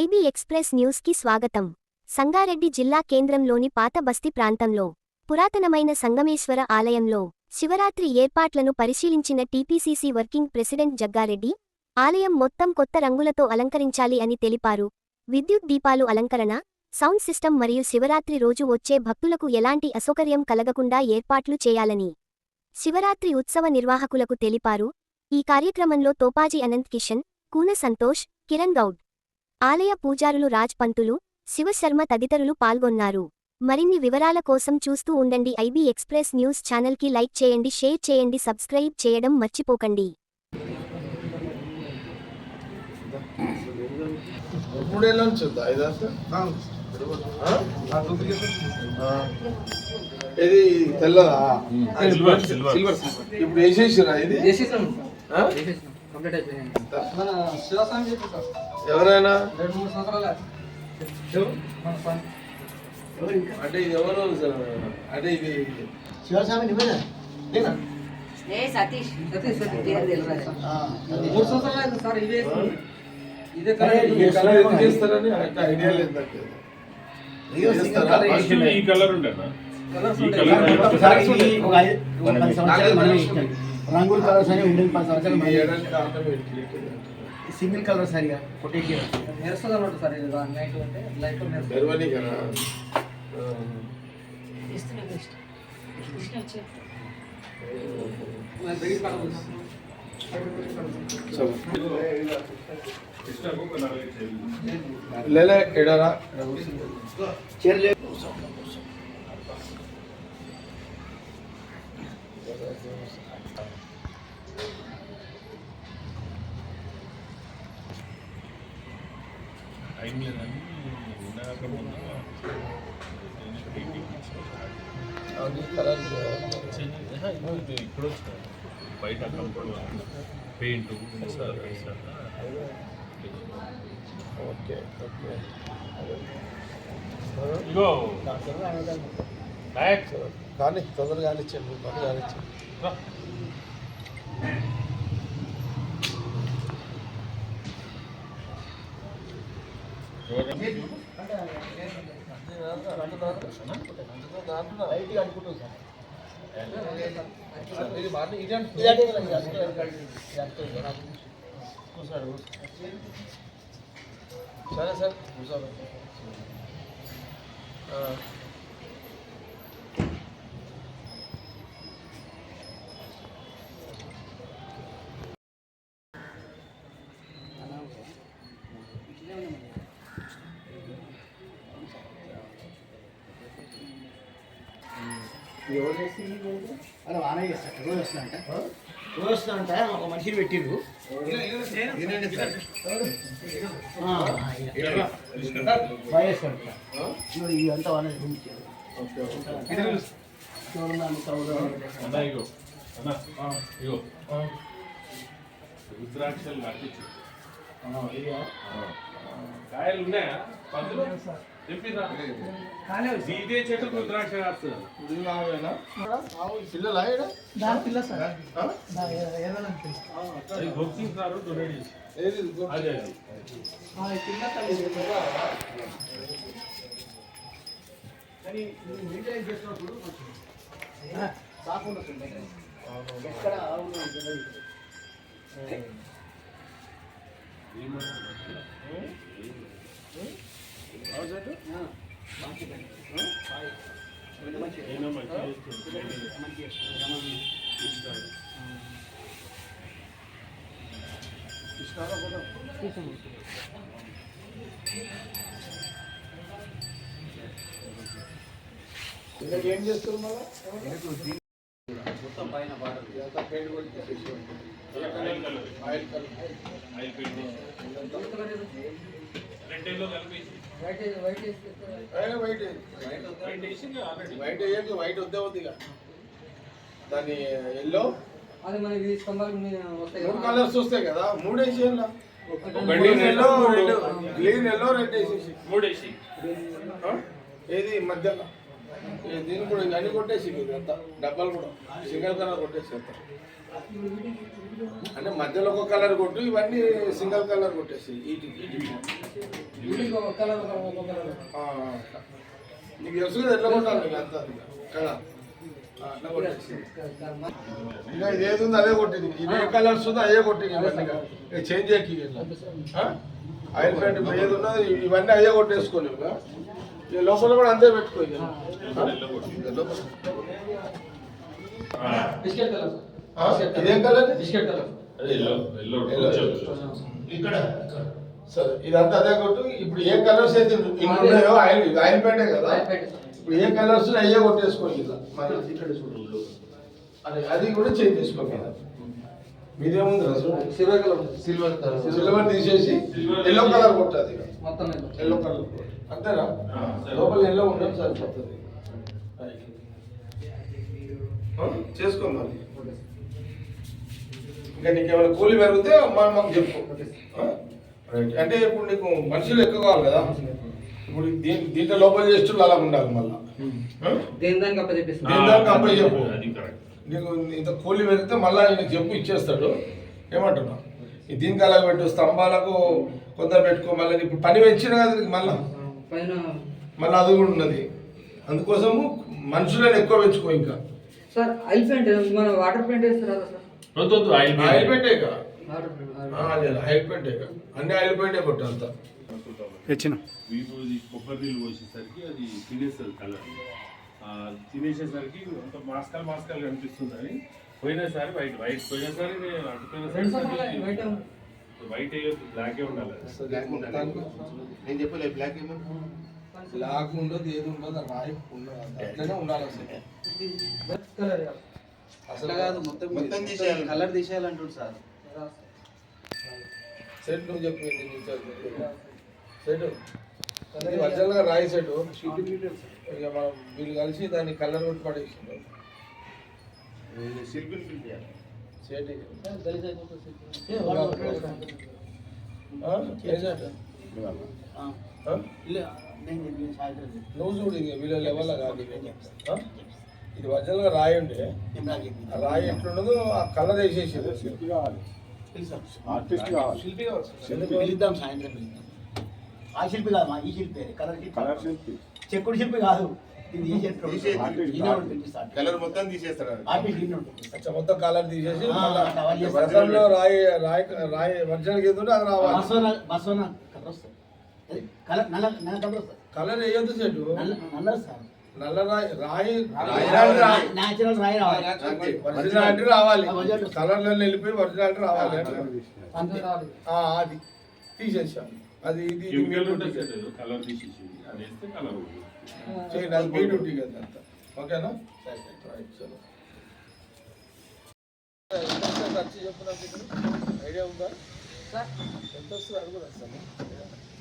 IB express news కి స్వాగతం. సంగారెడ్డి జిల్లా కేంద్రంలోని పాత బస్తీ ప్రాంతంలో పురాతనమైన సంగమేశ్వర ఆలయంలో శివరాత్రి ఏర్పాట్లను పరిశీలించిన టీపీసీసీ వర్కింగ్ ప్రెసిడెంట్ జగ్గారెడ్డి, ఆలయం మొత్తం కొత్త రంగులతో అలంకరించాలి అని తెలిపారు. విద్యుత్ దీపాలు అలంకరణ, సౌండ్ సిస్టమ్ మరియు శివరాత్రి రోజు వచ్చే భక్తులకు ఎలాంటి అసౌకర్యం కలగకుండా ఏర్పాట్లు చేయాలని శివరాత్రి ఉత్సవ నిర్వాహకులకు తెలిపారు. ఈ కార్యక్రమంలో తోపాజీ అనంత్ కిషన్, కూన సంతోష్, కిరణ్ గౌడ్, ఆలయ పూజారులు రాజ్ పంతులు, శివశర్మ తదితరులు పాల్గొన్నారు. మరిన్ని వివరాల కోసం చూస్తూ ఉండండి ఐబీ ఎక్స్ప్రెస్ న్యూస్ ఛానల్ కి లైక్ చేయండి, షేర్ చేయండి, సబ్స్క్రైబ్ చేయడం మర్చిపోకండి. ఇది తెల్లదా? ఇప్పుడు వేసేసిరా? ఇది ఎవరైనా అంటే ఇది ఎవరు అంటే ఇది శివస్వామి సతీష్ చేస్తారని ఐడియా లేదు. ఈ కలర్ ఉండేనా? రంగుల కలర్స్ అని ఉండేది 10 సంవత్సరాలు సింగిల్ కలర్ సరిగా కొట్టేకి మెరుస్తుంది అన్నట్టు సార్. ఇది నైట్ అంటే లైట్ మెరవని కదా. లేలే ఎడరా చీరలే ఇప్పుడు బయట పెయింట్ ఓకే ఓకే ఇగో కానీ తొందరగా కానిచ్చాను, తొందరగా కానిచ్చాను. సరే సార్ కూర్చోండి. అలా వాన చేస్తాడు. రోజు వస్తుందంట ఒక మనిషిని పెట్టిండ్రు. ఇదంతా వాన రుద్రాక్షలు కట్టించు. కాయలు ఉన్నాయా? ఇదే చెట్టు రుద్రాక్ష కాస్తుంది. పిల్లలు బొక్సింగ్ సార్ డొనేట్ చేసి అదే కానీ మెయింటెనెన్స్ చేసినప్పుడు సాకుండా ఎక్కడ ఏం చేస్తారు మళ్ళీ మొత్తం పైన పెయింట్ కూడా ఆయిల్ కలర్ వైట్ వద్దే వద్దిగా దాని ఎల్లో అది మనకి మూడు కలర్స్ వస్తాయి కదా. 3 వేసి గ్రీన్ ఎల్లో రెడ్ వేసేసి 3 వేసి ఏది మధ్యలో దీన్ని కూడా అన్ని కొట్టేసి అంతా డబ్బాలు కూడా సింగిల్ కలర్ కొట్టేసి అంటే మధ్యలో ఒక కలర్ కొట్టు, ఇవన్నీ సింగిల్ కలర్ కొట్టేసి. వీడికి ఒక కలర్ ఒక కలర్ నీకు తెలుసు కదా ఎట్లా కొట్టాలి నీకు అంతా కదా అట్లా కొట్టేసి ఇంకా ఇది ఏది ఉందో అదే కొట్టింది ఇది ఏ కలర్స్ ఉందో అదే కొట్టింది ఇక చేంజ్ చేయకి ఆయిల్ ప్యాంట్ ఇప్పుడు ఏది ఉన్నదో ఇవన్నీ అదే కొట్టేసుకోలేవు ఇక లోపల కూడా అంతే పెట్టుకో ఇక లోపల బిస్కెట్ కలర్ ఇదేం కలర్ బిస్కెట్ కలర్ ఇక్కడ సరే ఇదంతా అదే కొట్టు ఇప్పుడు ఏ కలర్స్ అయితే ఇన్ని ఉన్నాయో ఆయిల్ ప్యాంటే కదా ఇప్పుడు ఏ కలర్స్ అయ్యే కొట్టేసుకోండి ఇలా మరి ఇక్కడ చూడు అది కూడా చేంజ్ చేసుకో కదా మీదేముంది సిల్వర్ కలర్ సిల్వర్ తీసేసి ఎల్లో కలర్ కొట్టది మొత్తం ఎల్లో కలర్ అంతేనా లోపల ఎల్లో ఉండడం సరిపోతుంది చేసుకో మరి ఇంకా నీకు ఏమైనా కూలి పెరిగితే మాకు చెప్పు అంటే ఇప్పుడు నీకు మనుషులు ఎక్కువ కావాలి కదా ఇప్పుడు దీంట్లో లోపల చేస్తూ అలా ఉండాలి మళ్ళీ దేని దానికి అప్పచెప్పేస్తాను దేని దానికి అబ్బాయి చెప్పు నీకు ఇంత కూలి పెరిగితే మళ్ళీ నీకు చెప్పు ఇచ్చేస్తాడు ఏమంటున్నా దీనికి అలా పెట్టు స్తంభాలకు కొంత పెట్టుకో మళ్ళీ ఇప్పుడు పని పెంచిన కదా నీకు మళ్ళీ అది కూడా ఉన్నది అందుకోసము మనుషులను ఎక్కువ పెంచుకో ఇంకా సార్ ఆయిల్ పెయింట్ మన వాటర్ పెయింట్ వేస్తారా సార్ ఆయిల్ పెయింటే కదా ఆయిల్ పెయింటే కదా అన్ని ఆయిల్ పెయింటే కొట్టు అంతా కొబ్బరి నీళ్ళు పోసేసరికి అది తినేస్తుంది కలర్ తినేసేసరికి అంత మాస్కాలు కనిపిస్తుంది అని పోయినసారి వైట్ పోయినసారి అటుపోయినసారి వైట్ బ్లాకే ఉండాలి నేను చెప్పలే బ్లాక్ బ్లాక్ ఉండదు ఏది ఉండదు రాయి ఉండదు అట్లనే ఉండాలి అసలు కాదు మొత్తం తీసేయాలి కలర్ తీసేయాలంటాడు సార్ సెట్ నువ్వు చెప్పు సెట్ అది వర్జల్గా రాయి సెట్ ఇక మనం వీళ్ళు కలిసి దాన్ని కలర్ కొట్టి పడేసిండు సెట్ నువ్వు చూడు ఇక వీళ్ళ లెవెల్ కాదు ఇది వర్జల్గా రాయి ఉండే ఆ రాయి ఎట్లుండదో ఆ కలర్ వేసేసి శిల్పి కావాలి శిల్పి కావాలి పిలుద్దాం సాయంత్రం పిలుద్దాం ఆ శిల్పి కాదు మా ఈ శిల్పి కలర్ శిల్పి చెక్కుడు శిల్పి కాదు కలర్ మొత్తం తీసేస్తారు మొత్తం కలర్ తీసేసి వర్షంలో రాయి రాయి రాయి వర్షానికి ఏదో అది రావాలి కలర్ వేయద్దు సెట్ నల్ల రాయి రాయి న్యాచురల్ రాయి రావాలి ఒరిజినాలిటీ రావాలి కలర్లో వెళ్ళిపోయి ఒరిజినాలిటీ రావాలి అది తీసేసాం అది ఇది కలర్ తీసేసి అది వేస్తే కలర్ చేయండి అది మీ డ్యూటీ కదా అంత ఓకేనా చలో ఖర్చు చెప్పిన ఐడియా ఉందా సార్ ఎంత వస్తుంది అడుగుదా సార్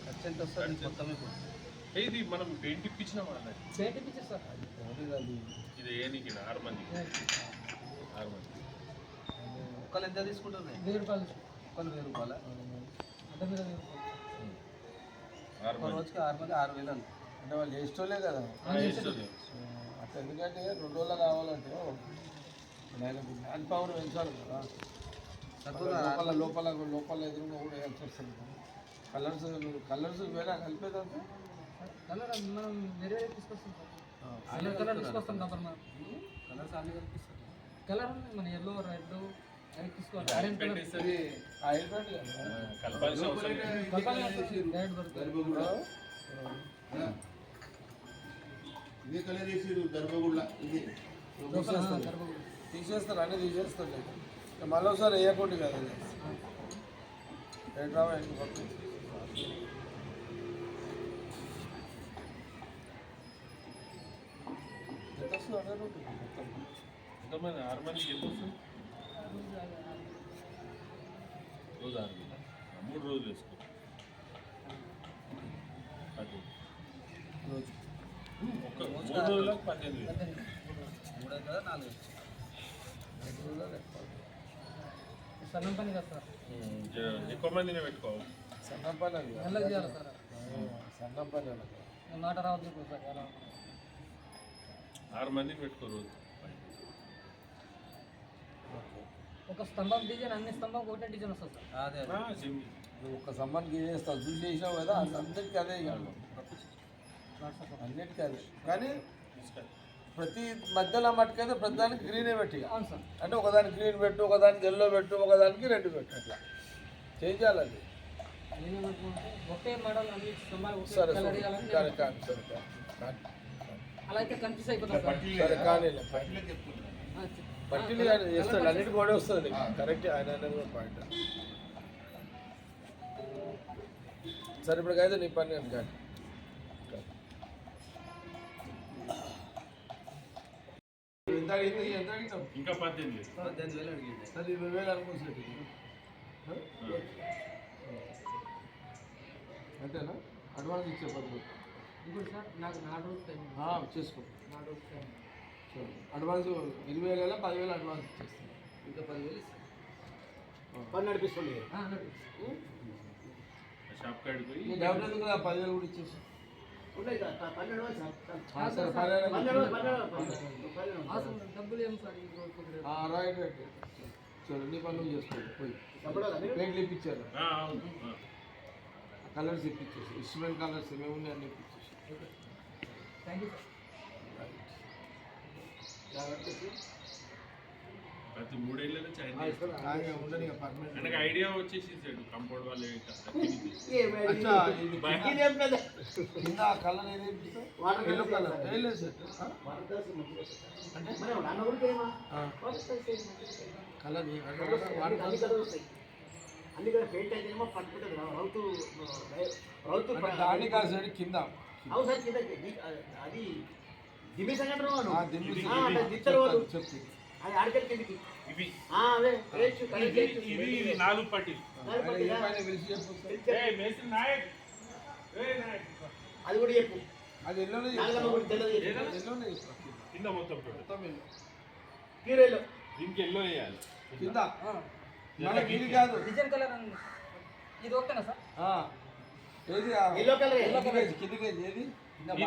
ఖర్చు ఎంత వస్తుంది మొత్తమే ఇది మనం పెయింట్ ఇప్పించిన వాళ్ళ పెయింట్ ఇప్పించారు సార్ ఇది ఏనికి 6 మంది ఒక్కళ్ళు ఎంత తీసుకుంటుంది 1000 రూపాయలు ఒక్కళ్ళు 1000 రూపాయల అంటే మీరు 1000 రూపాయలు ఒక రోజుకి 6 మంది 6000 అంటే వాళ్ళు చేసేటోళ్ళే కదా అట్లా ఎందుకంటే 2 రోజులు కావాలంటే మ్యాన్ పవర్ పెంచాలి కదా లోపల లోపల ఎదురుగా కూడా వేయాల్సి వస్తుంది కలర్స్ వేరే కలిపేదంతా కలర్ మనం వేరే తీసుకొస్తాం సార్ కలర్ తీసుకొస్తాం కదా మనం కలర్స్ అన్ని కనిపిస్తాం కలర్ మన ఎల్లో రెడ్ అవి తీసుకోవాలి ఆరెంజ్ కలర్ ఆయిల్ ప్యాంట్ ఇదే కలర్ వేసి దర్భగుళ్ళ ఇది తీసేస్తారు అన్నీ తీసేస్తారు మళ్ళీ ఒకసారి వేయకూడదు కదా రేట్ రావా ఎంతమంది 6 మందికి ఎంత వస్తుంది రోజు 3 రోజులు వేసుకో అది రోజు ఒక 3 రోజులకు 18,000 3 కదా 4 సన్నం పని కదా సార్ ఎక్కువ మందిని పెట్టుకోవాలి సన్నం పని ఎలా చేయాలి సార్ సన్నం పని మాట రావద్దు సార్ ఎలా 6 మందిని పెట్టుకో రోజు ఒక స్తంభం డిజైన్ అన్ని స్తంభం ఒకటే డిజైన్ వస్తుంది సార్ అదే నువ్వు ఒక్క సంబంధికి చేస్తావు చూసి చేసినావు కదా అందరికీ అదే కాదు అన్నిటికీ అదే కానీ ప్రతి మధ్యలో మట్టుకైతే ప్రతిదానికి గ్రీనే పెట్టి అవును సార్. అంటే ఒకదానికి గ్రీన్ పెట్టు ఒకదానికి ఎల్లో పెట్టు ఒకదానికి రెడ్ పెట్టు అట్లా చేయాలి అది నేను ఏమనుకుంటే ఒకే మోడల్ అన్ని స్తంభాలు ఒకే సరే కలర్ సరే వేయాలని కానీ నేను- కానీ సరే కానీ అలా అయితే కన్ఫ్యూజ్ అయిపోతాం సార్. సరే కానీ ఆ, పట్టీలు కానీ చేస్తాడు అన్నిటికీ కూడా వస్తుంది కరెక్ట్ ఆయన అనేది కూడా పాయింట్ సరే ఇప్పటికైతే నీ పని కానీ కానీ ఎంత అడిగింది ఎంత అడిగినావు ఇంకా 18 సరే 20,000 అనుకోవచ్చు అంతేనా అడ్వాన్స్ ఇచ్చే పద్ధతి ఇంకోటి సార్ నాకు 4 రోజులు టైం ఉంది. చేసుకో 4 రోజులు టైం. అడ్వాన్స్ 20,000 10,000 అడ్వాన్స్ ఇచ్చేస్తాను ఇంకా 10,000 ఇస్తాను. పని నడిపిస్తుంది అన్నాడు. షాప్ కాడికి పోయి నీ డౌట్ ఎందుకు 10,000 కూడా ఇచ్చేసి ఉన్నాయి కదా, పన్నెండు రోజులు సార్. సరే పన్నెండు రోజులు, 12,000 ఆ సార్, డబ్బులు ఏం సార్ ఈ రోజు కుదిరేది? రైట్ రైట్ సరే నీ పనులు చేసుకోండి పోయి డబ్బులు కదా మీరు? ప్లేట్లు ఇప్పించారు అవును కలర్స్ ఇప్పించేసి ఇన్స్ట్రుమెంట్ కలర్స్ ఏమేమి ఉన్నాయి అన్ని ఇప్పించేసి థ్యాంక్ యూ సార్. ప్రతి 3 ఏళ్ళ నుంచి ఉండని పర్మనెంట్ ఆయనకు ఐడియా వచ్చేసి కంపౌండ్ వాళ్ళు అచ్చా ఇది ఇదేం పెద్ద కింద కలర్ ఏది ఇప్పిస్తావు వాటర్ ఎల్లో కలర్ ఏం లేదు సార్ వాటర్ కలిసి మంచిగా వస్తుంది. మరి నాన్న ఊరికి ఏమా? వాటర్ కలిసి కలర్ అన్ని కలర్లు వస్తాయి. అన్ని కూడా పెయింట్ అయితేనేమో పట్టుకుంటుంది రౌతు దాని కాదు సార్ కింద అవును సార్ కింద అది దిమ్మి సంఘటన చెప్తుంది అది ఆడికెళ్ళి కిందికి ఇవి అదే వేయచ్చు, కలెక్ట్ చేయొచ్చు. ఇది 4 పట్టీలు నాలుగు పట్టిలా? పిలిచి చెప్పు మేస్త్రి నాయక్ నాయక్ అది కూడా చెప్పు. అది ఎల్లోనే నాలుగమ్మ కూడా తెల్లది చెప్పు. ఎల్లోనే చెప్పు కింద మొత్తం పెట్టు. మొత్తం ఎల్లో హీరోయిన్లో దీనికి ఎల్లో వేయాలి కింద మనకి ఇది కాదు డిజైన్ కలర్ అని ఇది ఓకేనా సార్? ఏది ఎల్లో కలర్ కిందికి ఏది ఏది ఇది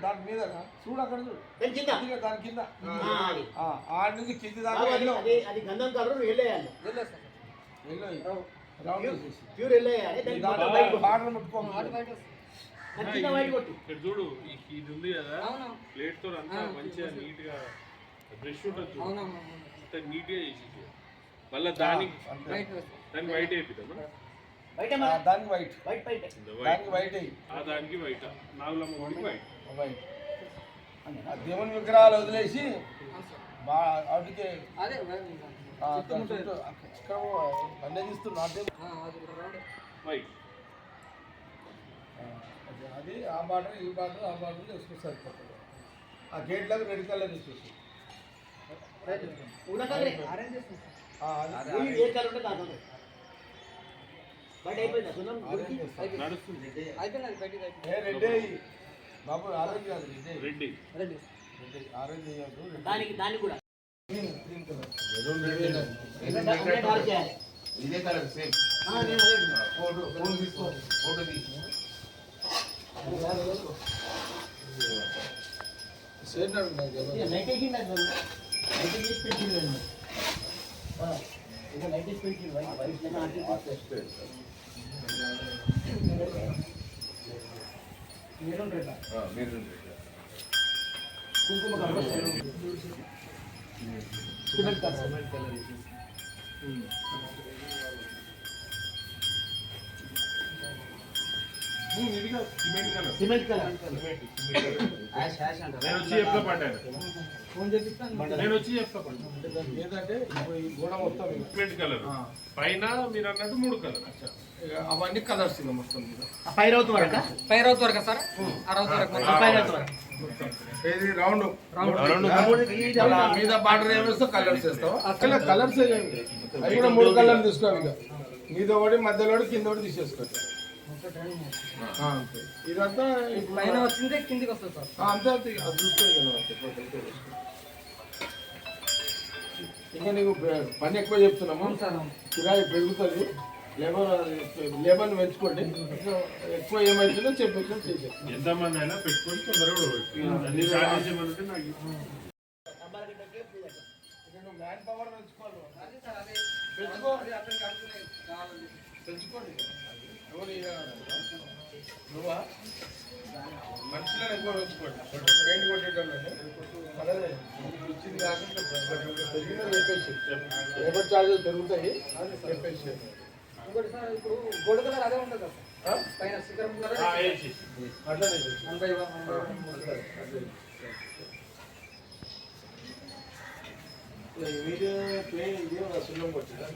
దాని మీద చూడు అక్కడ చూడు దాని కింద కిందికి దాని కింద అది. ఆడ నుంచి కింది దాకా బాబు, ఎల్లో అది గంధం కలర్ వెళ్ళేయాలి. వెళ్ళలేదు సార్. ఎల్లో రౌండ్ చేసేసి ప్యూర్ వెళ్ళేయాలి. దాని కింద వైట్ కొట్టు. బార్డర్ ముట్టుకోము ఆట బయట వస్తుంది. దాని కింద వైట్ కొట్టు. ఇక్కడ చూడు ఇది ఉంది కదా అవును. ప్లేట్ తో అంతా మంచిగా నీట్ గా బ్రష్ ఉంటుంది చూడు అవునవును. అంత నీట్ గా చేసేసి మళ్ళీ దానికి బయట వస్తుంది. దానికి వైట్ వేపిద్దామా వైట్ దానికి వైట్ వైట్ వైట్ దానికి వైట్ అయ్యి దానికి వైట్ నాగులమ్మ గుడికి వైట్ వైట్ ఆ దేవుని విగ్రహాలు వదిలేసి అవును సార్. వాటికి అదే ఇక్కడ అన్నేదిస్తున్నా అది ఒక రౌండ్. వైట్ అది ఆ బార్డర్ ఈ బార్డర్ ఆ బార్డర్ వేసుకొని సరిపోతుంది ఆ గేట్లకు రెడ్ కలర్ వేసేసి ఉన్న కలరే. అరేంజ్ చేస్తాం సార్. అది ఏ కలర్ ఉంటే దాకా బయట అయిపోయిందా సున్నం గురికి? నడుస్తుంది అయిపోయింది అది బయటికి అయిపోయింది. రెడ్ అయ్యి బాబు ఆరెంజ్ కాదు రెడ్ రెడ్డి రెడీ. ఆరెంజ్ వేయద్దు దానికి కూడా గ్రీన్ కలర్ డార్క్ చేయాలి. ఇదే కలర్ సేమ్ నేను అదే ఫోటో తీసుకో ఫోటో తీసుకో షేడ్ నాకు లైట్ వేసింది అది లైట్ వేసి పెట్టింది అది. ఇక లైట్ వేసి పెట్టింది వైట్ వైట్ ఆర్టిస్ట్ మీరు రేటా మీరు కుంకుమ colour cement colour cement colour cement colour నేను వచ్చి చెప్తా పడ్డాను ఫోన్ చేపిస్తాను. నేను వచ్చి చెప్తా పడ్డాను ఏంటంటే ఇప్పుడు ఈ గోడ మొత్తం సిమెంట్ కలర్ పైన మీరు అన్నట్టు 3 కలర్ ఇక అవన్నీ కలర్స్ ఇక మొత్తం మీద పై రౌతు వరక పై రౌత్ వరకా సార్? ఆ రౌత్ వరకు మొత్తం. పై రౌతు వరకు ఏది రౌండ్ రౌండ్ మీద బార్డర్ ఏమేస్తావు కలర్స్ వేస్తావు అక్కడ కలర్స్ అవి కూడా 3 కలర్లు తీసుకోవాలి ఇక మీద ఒకటి మధ్యలో ఒకటి కింద ఒకటి తీసేసుకోవచ్చు అంతే ఇదంతా ఇప్పుడు పైన వచ్చిందే కిందికి వస్తుంది సార్. అంతే అంతే అది చూసుకోవాలి కదా ఇంకా నీకు పని ఎక్కువ చెప్తున్నాము అవును సార్, అవును. కిరాయి పెరుగుతుంది లేబర్ని పెంచుకోండి ఎక్కువ ఏమవుతుందో చెప్పేసి చేసేస్తాం ఎంతమంది అయినా పెట్టుకొని తొందరగా అన్ని చార్జెస్ ఏమంటే నాకు మ్యాన్ పవర్ పెంచుకోవాలి అదే సార్, అదే. పెంచుకో అదే అతనికి అనుకునే కావాలని. తెచ్చుకోండి ఎవరు ఇక నువ్వా మనుషులను ఎక్కువ తెచ్చుకోండి పెయింట్ కొట్టేటోళ్ళని అలాగే ఇచ్చింది కాకుండా పెరిగిన చెప్పేసి లేబర్ ఛార్జెస్ పెరుగుతాయి చెప్పేసి ఇంకోటి సార్ ఇప్పుడు గోల్డ్ కలర్ అదే ఉంటుంది కదా సార్ పైన శిఖరం కలర్ అట్లనే వీడియో ప్లే ఇదే సున్నం కొట్టిందా